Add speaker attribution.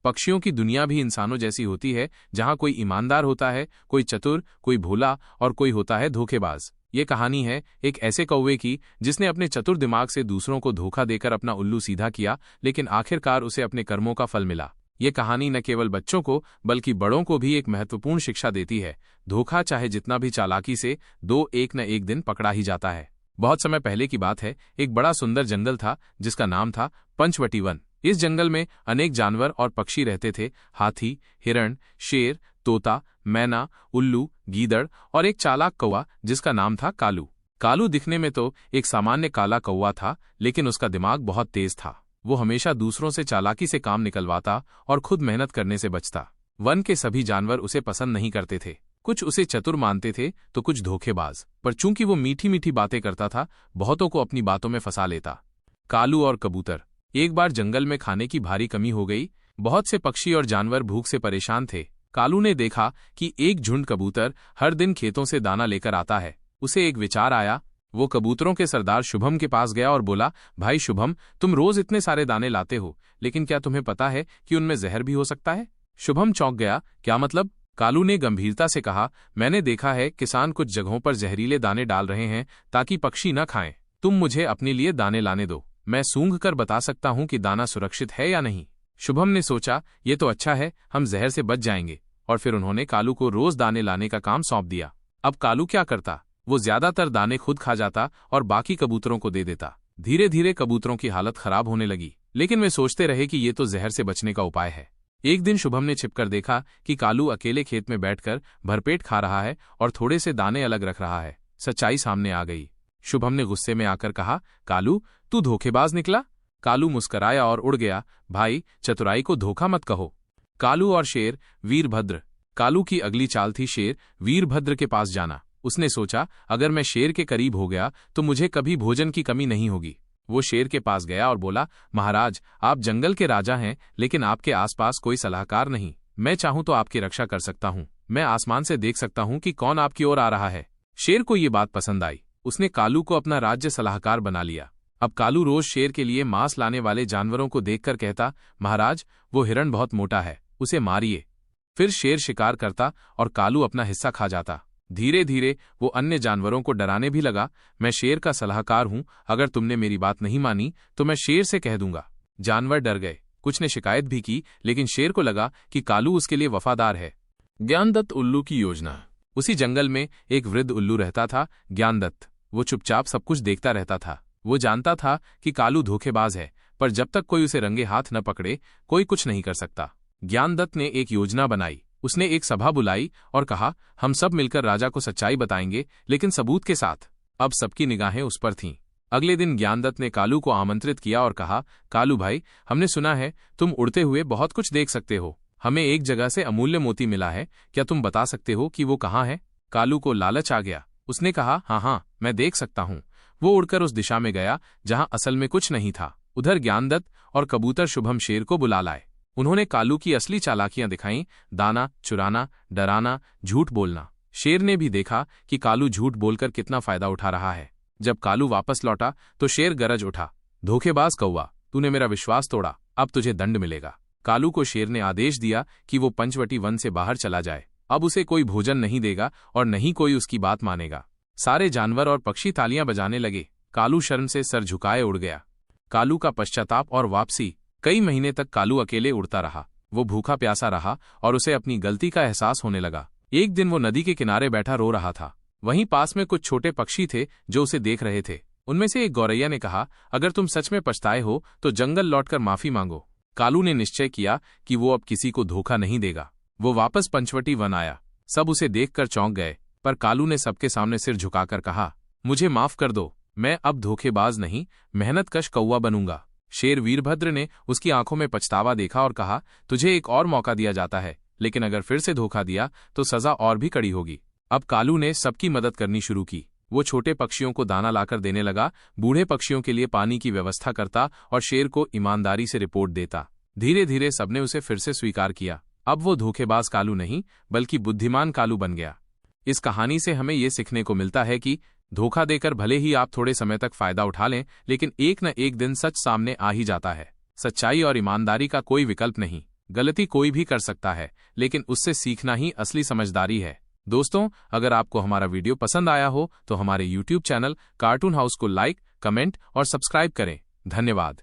Speaker 1: पक्षियों की दुनिया भी इंसानों जैसी होती है, जहां कोई ईमानदार होता है, कोई चतुर, कोई भोला और कोई होता है धोखेबाज। ये कहानी है एक ऐसे कौवे की जिसने अपने चतुर दिमाग से दूसरों को धोखा देकर अपना उल्लू सीधा किया, लेकिन आखिरकार उसे अपने कर्मों का फल मिला। ये कहानी न केवल बच्चों को बल्कि बड़ों को भी एक महत्वपूर्ण शिक्षा देती है। धोखा चाहे जितना भी चालाकी से दो, एक न एक दिन पकड़ा ही जाता है। बहुत समय पहले की बात है, एक बड़ा सुंदर जंगल था जिसका नाम था पंचवटी वन। इस जंगल में अनेक जानवर और पक्षी रहते थे। हाथी, हिरण, शेर, तोता, मैना, उल्लू, गीदड़ और एक चालाक कौवा जिसका नाम था कालू। कालू दिखने में तो एक सामान्य काला कौवा था, लेकिन उसका दिमाग बहुत तेज था। वो हमेशा दूसरों से चालाकी से काम निकलवाता और खुद मेहनत करने से बचता। वन के सभी जानवर उसे पसंद नहीं करते थे। कुछ उसे चतुर मानते थे तो कुछ धोखेबाज, पर चूंकि वो मीठी मीठी बातें करता था, बहुतों को अपनी बातों में फंसा लेता। कालू और कबूतर। एक बार जंगल में खाने की भारी कमी हो गई। बहुत से पक्षी और जानवर भूख से परेशान थे। कालू ने देखा कि एक झुंड कबूतर हर दिन खेतों से दाना लेकर आता है। उसे एक विचार आया। वो कबूतरों के सरदार शुभम के पास गया और बोला, भाई शुभम, तुम रोज इतने सारे दाने लाते हो, लेकिन क्या तुम्हें पता है कि उनमें जहर भी हो सकता है? शुभम चौंक गया। क्या मतलब? कालू ने गंभीरता से कहा, मैंने देखा है किसान कुछ जगहों पर जहरीले दाने डाल रहे हैं ताकि पक्षी न खाएं। तुम मुझे अपने लिए दाने लाने दो, मैं सूंघ कर बता सकता हूं कि दाना सुरक्षित है या नहीं। शुभम ने सोचा, ये तो अच्छा है, हम जहर से बच जाएंगे। और फिर उन्होंने कालू को रोज दाने लाने का काम सौंप दिया। अब कालू क्या करता? वो ज्यादातर दाने खुद खा जाता और बाकी कबूतरों को दे देता। धीरे धीरे कबूतरों की हालत खराब होने लगी, लेकिन वे सोचते रहे कि ये तो जहर से बचने का उपाय है। एक दिन शुभम ने छिपकर देखा कि कालू अकेले खेत में बैठकर भरपेट खा रहा है और थोड़े से दाने अलग रख रहा है। सच्चाई सामने आ गई। शुभम ने गुस्से में आकर कहा, कालू, तू धोखेबाज निकला। कालू मुस्कराया और उड़ गया। भाई, चतुराई को धोखा मत कहो। कालू और शेर वीरभद्र। कालू की अगली चाल थी शेर वीरभद्र के पास जाना। उसने सोचा, अगर मैं शेर के करीब हो गया तो मुझे कभी भोजन की कमी नहीं होगी। वो शेर के पास गया और बोला, महाराज, आप जंगल के राजा हैं, लेकिन आपके आसपास कोई सलाहकार नहीं। मैं चाहूं तो आपकी रक्षा कर सकता हूं। मैं आसमान से देख सकता हूं कि कौन आपकी ओर आ रहा है। शेर को ये बात पसंद आई। उसने कालू को अपना राज्य सलाहकार बना लिया। अब कालू रोज शेर के लिए मांस लाने वाले जानवरों को देखकर कहता, महाराज, वो हिरण बहुत मोटा है, उसे मारिए। फिर शेर शिकार करता और कालू अपना हिस्सा खा जाता। धीरे धीरे वो अन्य जानवरों को डराने भी लगा। मैं शेर का सलाहकार हूं, अगर तुमने मेरी बात नहीं मानी तो मैं शेर से कह दूंगा। जानवर डर गए। कुछ ने शिकायत भी की, लेकिन शेर को लगा कि कालू उसके लिए वफादार है। ज्ञानदत्त उल्लू की योजना। उसी जंगल में एक वृद्ध उल्लू रहता था, ज्ञानदत्त। वो चुपचाप सब कुछ देखता रहता था। वो जानता था कि कालू धोखेबाज है, पर जब तक कोई उसे रंगे हाथ न पकड़े, कोई कुछ नहीं कर सकता। ज्ञानदत्त ने एक योजना बनाई। उसने एक सभा बुलाई और कहा, हम सब मिलकर राजा को सच्चाई बताएंगे, लेकिन सबूत के साथ। अब सबकी निगाहें उस पर थीं। अगले दिन ज्ञानदत्त ने कालू को आमंत्रित किया और कहा, कालू भाई, हमने सुना है तुम उड़ते हुए बहुत कुछ देख सकते हो। हमें एक जगह से अमूल्य मोती मिला है, क्या तुम बता सकते हो कि वो कहाँ है? कालू को लालच आ गया। उसने कहा, हाँ, मैं देख सकता हूँ। वो उड़कर उस दिशा में गया जहां असल में कुछ नहीं था। उधर ज्ञानदत्त और कबूतर शुभम शेर को बुला लाए। उन्होंने कालू की असली चालाकियां दिखाईं, दाना चुराना, डराना, झूठ बोलना। शेर ने भी देखा कि कालू झूठ बोलकर कितना फायदा उठा रहा है। जब कालू वापस लौटा तो शेर गरज उठा, धोखेबाज कौवा, तूने मेरा विश्वास तोड़ा, अब तुझे दंड मिलेगा। कालू को शेर ने आदेश दिया कि वो पंचवटी वन से बाहर चला जाए। अब उसे कोई भोजन नहीं देगा और नहीं कोई उसकी बात मानेगा। सारे जानवर और पक्षी तालियां बजाने लगे। कालू शर्म से सर झुकाए उड़ गया। कालू का पश्चाताप और वापसी। कई महीने तक कालू अकेले उड़ता रहा। वो भूखा प्यासा रहा और उसे अपनी गलती का एहसास होने लगा। एक दिन वो नदी के किनारे बैठा रो रहा था। वहीं पास में कुछ छोटे पक्षी थे जो उसे देख रहे थे। उनमें से एक गौरैया ने कहा, अगर तुम सच में पछताए हो तो जंगल लौटकर माफी मांगो। कालू ने निश्चय किया कि वो अब किसी को धोखा नहीं देगा। वो वापस पंचवटी वन आया। सब उसे देखकर चौंक गए, पर कालू ने सबके सामने सिर झुकाकर कहा, मुझे माफ कर दो, मैं अब धोखेबाज नहीं, मेहनतकश कौवा बनूंगा। शेर वीरभद्र ने उसकी आंखों में पछतावा देखा और कहा, तुझे एक और मौका दिया जाता है, लेकिन अगर फिर से धोखा दिया तो सजा और भी कड़ी होगी। अब कालू ने सबकी मदद करनी शुरू की। वो छोटे पक्षियों को दाना लाकर देने लगा, बूढ़े पक्षियों के लिए पानी की व्यवस्था करता और शेर को ईमानदारी से रिपोर्ट देता। धीरे धीरे सबने उसे फिर से स्वीकार किया। अब वो धोखेबाज कालू नहीं, बल्कि बुद्धिमान कालू बन गया। इस कहानी से हमें ये सीखने को मिलता है कि धोखा देकर भले ही आप थोड़े समय तक फायदा उठा लें, लेकिन एक न एक दिन सच सामने आ ही जाता है। सच्चाई और ईमानदारी का कोई विकल्प नहीं। गलती कोई भी कर सकता है, लेकिन उससे सीखना ही असली समझदारी है। दोस्तों, अगर आपको हमारा वीडियो पसंद आया हो तो हमारे YouTube चैनल कार्टून हाउस को लाइक, कमेंट और सब्सक्राइब करें। धन्यवाद।